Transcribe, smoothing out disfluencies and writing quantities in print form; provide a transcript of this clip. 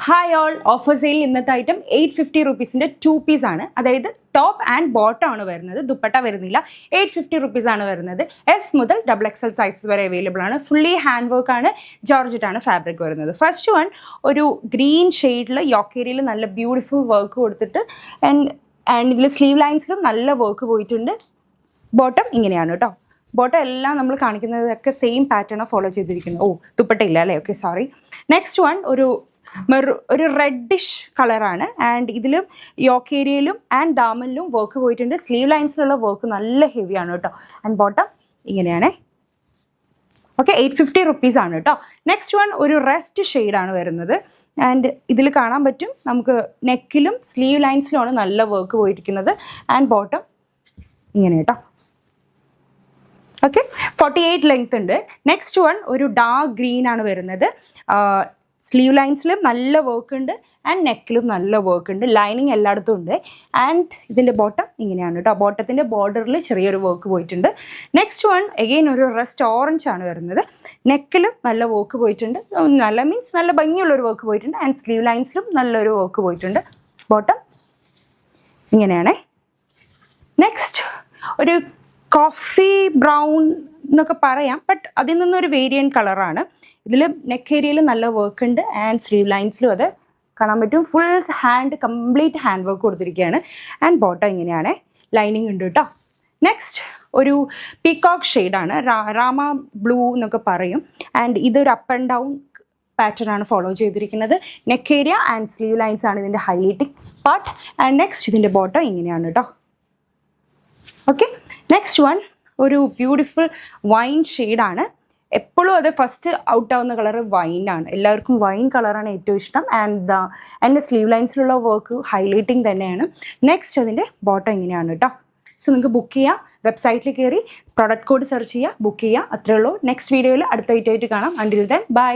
Hi all, offer sale ഇന്നത്തെ item 850 റുപ്പീസിൻ്റെ 2 piece ആണ്. അതായത് ടോപ്പ് ആൻഡ് ബോട്ടം ആണ് വരുന്നത്, ദുപ്പട്ട വരുന്നില്ല. 850 റുപ്പീസ് ആണ് വരുന്നത്. എസ് മുതൽ XXL സൈസസ് വരെ അവൈലബിൾ ആണ്. ഫുള്ളി ഹാൻഡ് വർക്ക് ആണ്, ജോർജറ്റാണ് ഫാബ്രിക് വരുന്നത്. ഫസ്റ്റ് വൺ ഒരു ഗ്രീൻ ഷെയ്ഡിൽ യോക്കേരിയിൽ നല്ല ബ്യൂട്ടിഫുൾ വർക്ക് കൊടുത്തിട്ട് ആൻഡ് ഇതിൽ സ്ലീവ് ലൈൻസിലും നല്ല വർക്ക് പോയിട്ടുണ്ട്. ബോട്ടം ഇങ്ങനെയാണ് കേട്ടോ. ബോട്ടം എല്ലാം നമ്മൾ കാണിക്കുന്നതൊക്കെ സെയിം പാറ്റേൺ ഫോളോ ചെയ്തിരിക്കുന്നത്. ദുപ്പട്ട ഇല്ല അല്ലേ? Okay, sorry. നെക്സ്റ്റ് വൺ ഒരു റെഡിഷ് കളറാണ്. ആൻഡ് ഇതിലും യോക്ക് ഏരിയയിലും ആൻഡ് ദാമനിലും വർക്ക് പോയിട്ടുണ്ട്. സ്ലീവ് ലൈൻസിലുള്ള വർക്ക് നല്ല ഹെവിയാണ് കേട്ടോ. ആൻഡ് ബോട്ടം ഇങ്ങനെയാണ്. ഓക്കെ, 850 റുപ്പീസ് ആണ് കേട്ടോ. നെക്സ്റ്റ് വൺ ഒരു റെസ്റ്റ് ഷെയ്ഡാണ് വരുന്നത്. ആൻഡ് ഇതിൽ കാണാൻ പറ്റും നമുക്ക് നെക്കിലും സ്ലീവ് ലൈൻസിലുമാണ് നല്ല വർക്ക് പോയിരിക്കുന്നത്. ആൻഡ് ബോട്ടം ഇങ്ങനെ കേട്ടോ. ഓക്കെ, 48 ലെങ്ത് ഉണ്ട്. നെക്സ്റ്റ് വൺ ഒരു ഡാർക്ക് ഗ്രീൻ ആണ് വരുന്നത്. സ്ലീവ് ലൈൻസിലും നല്ല വർക്ക് ഉണ്ട് ആൻഡ് നെക്കിലും നല്ല വർക്ക് ഉണ്ട്. ലൈനിങ് എല്ലായിടത്തും ഉണ്ട്. ആൻഡ് ഇതിൻ്റെ ബോട്ടം ഇങ്ങനെയാണ് കേട്ടോ. ബോട്ടത്തിൻ്റെ ബോർഡറിൽ ചെറിയൊരു വർക്ക് പോയിട്ടുണ്ട്. നെക്സ്റ്റ് വൺ എഗെയിൻ ഒരു റസ്റ്റ് ഓറഞ്ച് ആണ് വരുന്നത്. നെക്കിലും നല്ല വർക്ക് പോയിട്ടുണ്ട്. നല്ല ഭംഗിയുള്ളൊരു വർക്ക് പോയിട്ടുണ്ട്. ആൻഡ് സ്ലീവ് ലൈൻസിലും നല്ലൊരു വർക്ക് പോയിട്ടുണ്ട്. ബോട്ടം ഇങ്ങനെയാണേ. നെക്സ്റ്റ് ഒരു കോഫി ബ്രൗൺ എന്നൊക്കെ പറയാം, ബട്ട് അതിൽ നിന്നൊരു വേരിയൻറ്റ് കളറാണ്. ഇതിൽ നെക്ക് ഏരിയയിൽ നല്ല വർക്ക് ഉണ്ട് ആൻഡ് സ്ലീവ് ലൈൻസിലും അത് കാണാൻ പറ്റും. ഫുൾ കംപ്ലീറ്റ് ഹാൻഡ് വർക്ക് കൊടുത്തിരിക്കുകയാണ്. ആൻഡ് ബോട്ടം ഇങ്ങനെയാണ്. ലൈനിങ് ഉണ്ട് കേട്ടോ. നെക്സ്റ്റ് ഒരു പീകോക്ക് ഷെയ്ഡാണ്, രാമ ബ്ലൂ എന്നൊക്കെ പറയും. ആൻഡ് ഇതൊരു അപ്പ് ആൻഡ് ഡൗൺ പാറ്റേൺ ആണ് ഫോളോ ചെയ്തിരിക്കുന്നത്. Neck area and sleeve lines ആണ് ഇതിൻ്റെ ഹൈലൈറ്റിംഗ് പാർട്ട്. ആൻഡ് നെക്സ്റ്റ് ഇതിൻ്റെ ബോട്ടം ഇങ്ങനെയാണ് കേട്ടോ. ഓക്കെ, നെക്സ്റ്റ് വൺ ഒരു ബ്യൂട്ടിഫുൾ വൈൻ ഷെയ്ഡാണ്. എപ്പോഴും അത് ഫസ്റ്റ് ഔട്ട് ആവുന്ന കളർ വൈനാണ്. എല്ലാവർക്കും വൈൻ കളറാണ് ഏറ്റവും ഇഷ്ടം. ആൻഡ് എൻ്റെ സ്ലീവ് ലൈൻസിലുള്ള വർക്ക് ഹൈലൈറ്റിംഗ് തന്നെയാണ്. നെക്സ്റ്റ് അതിൻ്റെ ബോട്ടം ഇങ്ങനെയാണ് കേട്ടോ. സോ നിങ്ങൾക്ക് ബുക്ക് ചെയ്യാം. വെബ്സൈറ്റിൽ കയറി പ്രൊഡക്റ്റ് കോഡ് സെർച്ച് ചെയ്യുക, ബുക്ക് ചെയ്യുക. അത്രേ ഉള്ളൂ. നെക്സ്റ്റ് വീഡിയോയിൽ അടുത്ത ഐറ്റമായിട്ട് കാണാം. Until then bye.